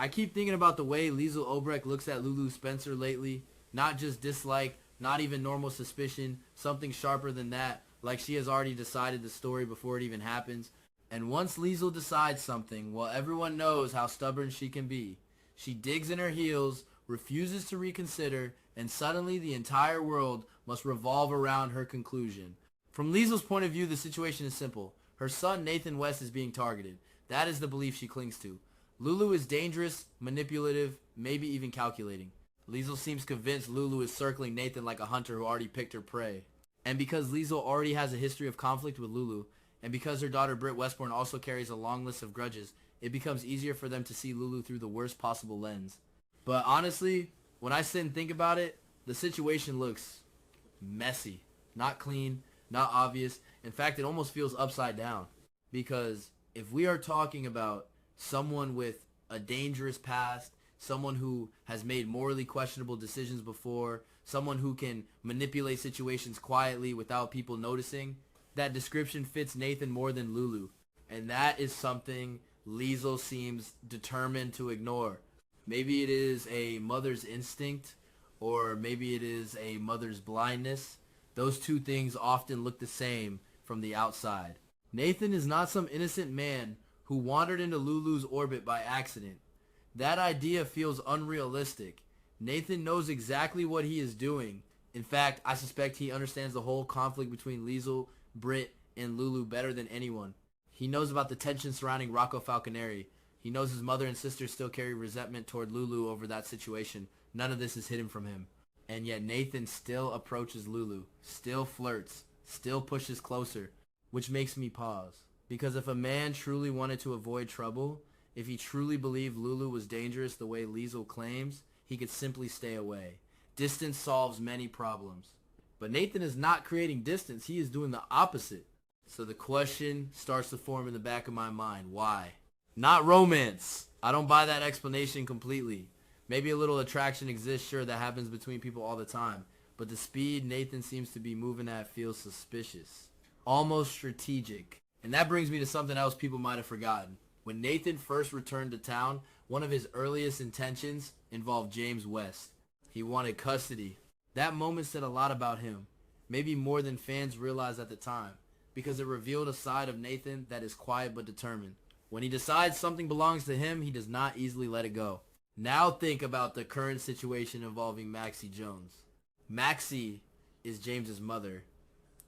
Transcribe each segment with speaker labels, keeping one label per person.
Speaker 1: I keep thinking about the way Liesl Obrecht looks at Lulu Spencer lately. Not just dislike, not even normal suspicion, something sharper than that, like she has already decided the story before it even happens. And once Liesl decides something, well, everyone knows how stubborn she can be. She digs in her heels, refuses to reconsider, and suddenly the entire world must revolve around her conclusion. From Liesl's point of view, the situation is simple. Her son Nathan West is being targeted. That is the belief she clings to. Lulu is dangerous, manipulative, maybe even calculating. Liesl seems convinced Lulu is circling Nathan like a hunter who already picked her prey. And because Liesl already has a history of conflict with Lulu, and because her daughter Britt Westbourne also carries a long list of grudges, it becomes easier for them to see Lulu through the worst possible lens. But honestly, when I sit and think about it, the situation looks messy. Not clean, not obvious. In fact, it almost feels upside down. Because if we are talking about someone with a dangerous past, someone who has made morally questionable decisions before, someone who can manipulate situations quietly without people noticing, that description fits Nathan more than Lulu. And that is something Liesl seems determined to ignore. Maybe it is a mother's instinct, or maybe it is a mother's blindness. Those two things often look the same from the outside. Nathan is not some innocent man who wandered into Lulu's orbit by accident. That idea feels unrealistic. Nathan knows exactly what he is doing. In fact, I suspect he understands the whole conflict between Liesl, Britt, and Lulu better than anyone. He knows about the tension surrounding Rocco Falconeri. He knows his mother and sister still carry resentment toward Lulu over that situation. None of this is hidden from him. And yet Nathan still approaches Lulu, still flirts, still pushes closer, which makes me pause. Because if a man truly wanted to avoid trouble, if he truly believed Lulu was dangerous the way Liesl claims, he could simply stay away. Distance solves many problems. But Nathan is not creating distance, he is doing the opposite. So the question starts to form in the back of my mind. Why? Not romance. I don't buy that explanation completely. Maybe a little attraction exists, sure, that happens between people all the time. But the speed Nathan seems to be moving at feels suspicious. Almost strategic. And that brings me to something else people might have forgotten. When Nathan first returned to town, one of his earliest intentions involved James West. He wanted custody. That moment said a lot about him. Maybe more than fans realized at the time. Because it revealed a side of Nathan that is quiet but determined. When he decides something belongs to him, he does not easily let it go. Now think about the current situation involving Maxie Jones. Maxie is James's mother.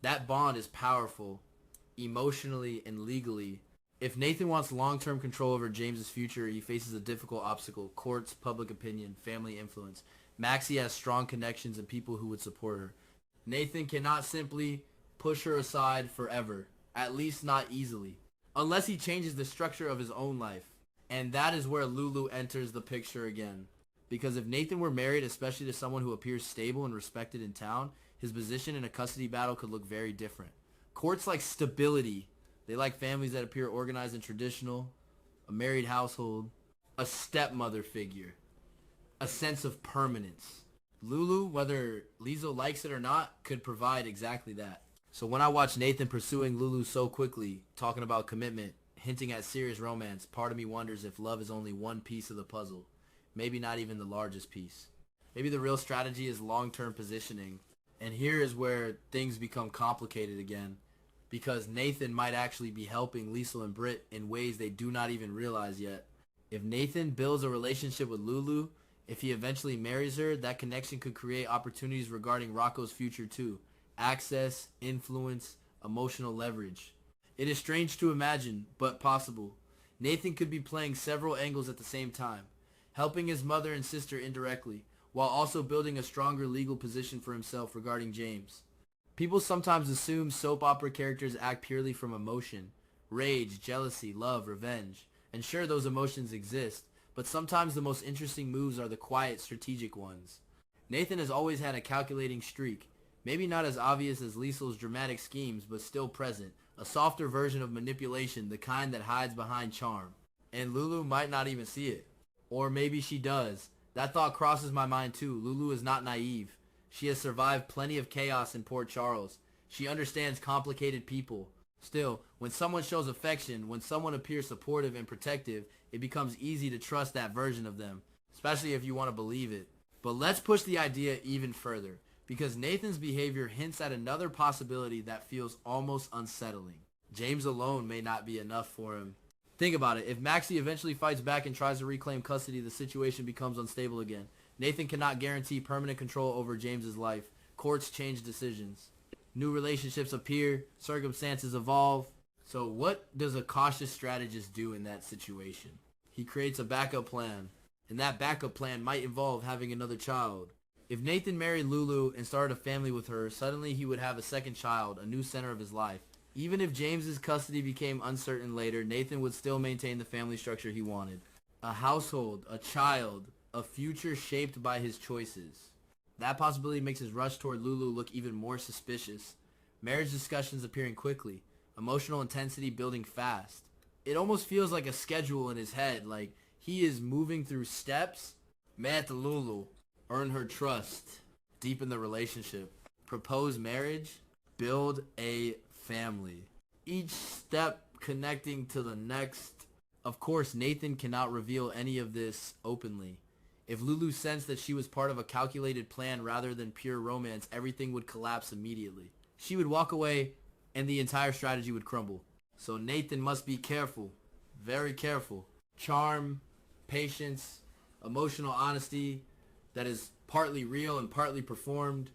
Speaker 1: That bond is powerful, emotionally and legally. If Nathan wants long-term control over James's future, he faces a difficult obstacle: courts, public opinion, family influence. Maxie has strong connections and people who would support her. Nathan cannot simply push her aside forever, at least not easily, unless he changes the structure of his own life. And that is where Lulu enters the picture again. Because if Nathan were married, especially to someone who appears stable and respected in town, his position in a custody battle could look very different. Courts like stability. They like families that appear organized and traditional, a married household, a stepmother figure, a sense of permanence. Lulu, whether Liesl likes it or not, could provide exactly that. So when I watch Nathan pursuing Lulu so quickly, talking about commitment, hinting at serious romance, part of me wonders if love is only one piece of the puzzle. Maybe not even the largest piece. Maybe the real strategy is long-term positioning. And here is where things become complicated again. Because Nathan might actually be helping Liesl and Britt in ways they do not even realize yet. If Nathan builds a relationship with Lulu, if he eventually marries her, that connection could create opportunities regarding Rocco's future too. Access, influence, emotional leverage. It is strange to imagine, but possible. Nathan could be playing several angles at the same time, helping his mother and sister indirectly, while also building a stronger legal position for himself regarding James. People sometimes assume soap opera characters act purely from emotion, rage, jealousy, love, revenge. And sure, those emotions exist, but sometimes the most interesting moves are the quiet, strategic ones. Nathan has always had a calculating streak, maybe not as obvious as Liesl's dramatic schemes, but still present. A softer version of manipulation, the kind that hides behind charm. And Lulu might not even see it. Or maybe she does. That thought crosses my mind too. Lulu is not naive. She has survived plenty of chaos in Port Charles. She understands complicated people. Still, when someone shows affection, when someone appears supportive and protective, it becomes easy to trust that version of them, especially if you want to believe it. But let's push the idea even further, because Nathan's behavior hints at another possibility that feels almost unsettling. James alone may not be enough for him. Think about it. If Maxie eventually fights back and tries to reclaim custody, the situation becomes unstable again. Nathan cannot guarantee permanent control over James's life. Courts change decisions. New relationships appear. Circumstances evolve. So what does a cautious strategist do in that situation? He creates a backup plan. And that backup plan might involve having another child. If Nathan married Lulu and started a family with her, suddenly he would have a second child, a new center of his life. Even if James's custody became uncertain later, Nathan would still maintain the family structure he wanted. A household, a child, a future shaped by his choices. That possibility makes his rush toward Lulu look even more suspicious. Marriage discussions appearing quickly. Emotional intensity building fast. It almost feels like a schedule in his head, like he is moving through steps. Met Lulu. Earn her trust. Deepen the relationship. Propose marriage. Build a family. Each step connecting to the next. Of course, Nathan cannot reveal any of this openly. If Lulu sensed that she was part of a calculated plan rather than pure romance, everything would collapse immediately. She would walk away and the entire strategy would crumble. So Nathan must be careful. Very careful. Charm, patience, emotional honesty that is partly real and partly performed.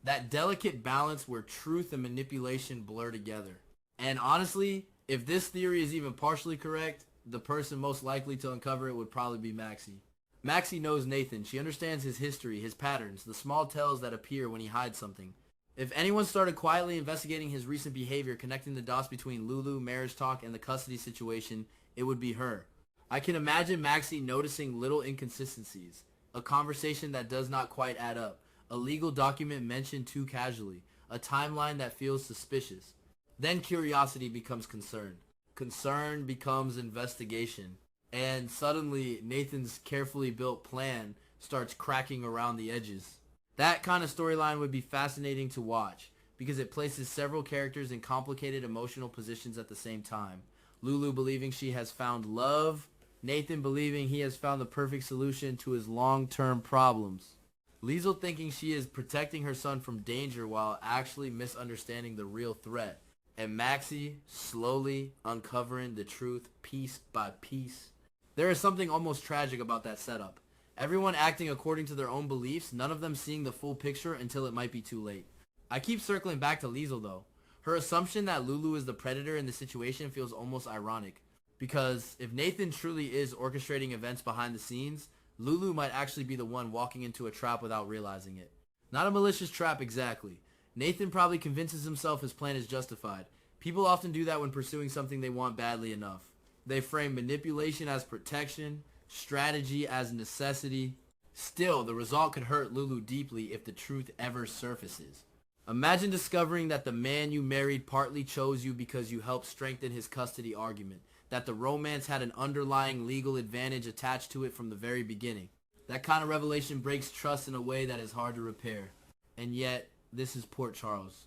Speaker 1: That delicate balance where truth and manipulation blur together. And honestly, if this theory is even partially correct, the person most likely to uncover it would probably be Maxie. Maxie knows Nathan. She understands his history, his patterns, the small tells that appear when he hides something. If anyone started quietly investigating his recent behavior, connecting the dots between Lulu, marriage talk, and the custody situation, it would be her. I can imagine Maxie noticing little inconsistencies, a conversation that does not quite add up, a legal document mentioned too casually, a timeline that feels suspicious. Then curiosity becomes concern. Concern becomes investigation. And suddenly, Nathan's carefully built plan starts cracking around the edges. That kind of storyline would be fascinating to watch, because it places several characters in complicated emotional positions at the same time. Lulu believing she has found love, Nathan believing he has found the perfect solution to his long-term problems. Liesl thinking she is protecting her son from danger while actually misunderstanding the real threat. And Maxie slowly uncovering the truth piece by piece. There is something almost tragic about that setup. Everyone acting according to their own beliefs, none of them seeing the full picture until it might be too late. I keep circling back to Liesl though. Her assumption that Lulu is the predator in the situation feels almost ironic. Because if Nathan truly is orchestrating events behind the scenes, Lulu might actually be the one walking into a trap without realizing it. Not a malicious trap exactly. Nathan probably convinces himself his plan is justified. People often do that when pursuing something they want badly enough. They frame manipulation as protection, strategy as necessity. Still, the result could hurt Lulu deeply if the truth ever surfaces. Imagine discovering that the man you married partly chose you because you helped strengthen his custody argument. That the romance had an underlying legal advantage attached to it from the very beginning. That kind of revelation breaks trust in a way that is hard to repair. And yet, this is Port Charles.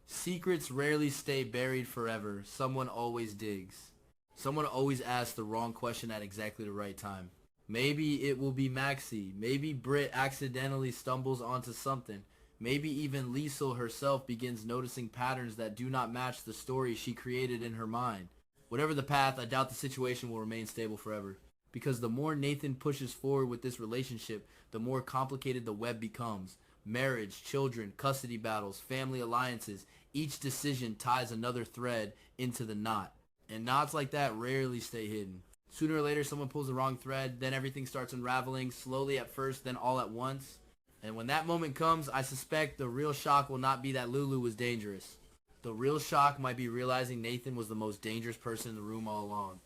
Speaker 1: Secrets rarely stay buried forever. Someone always digs. Someone always asks the wrong question at exactly the right time. Maybe it will be Maxie. Maybe Britt accidentally stumbles onto something. Maybe even Liesl herself begins noticing patterns that do not match the story she created in her mind. Whatever the path, I doubt the situation will remain stable forever. Because the more Nathan pushes forward with this relationship, the more complicated the web becomes. Marriage, children, custody battles, family alliances, each decision ties another thread into the knot. And knots like that rarely stay hidden. Sooner or later someone pulls the wrong thread, then everything starts unraveling, slowly at first, then all at once. And when that moment comes, I suspect the real shock will not be that Lulu was dangerous. The real shock might be realizing Nathan was the most dangerous person in the room all along.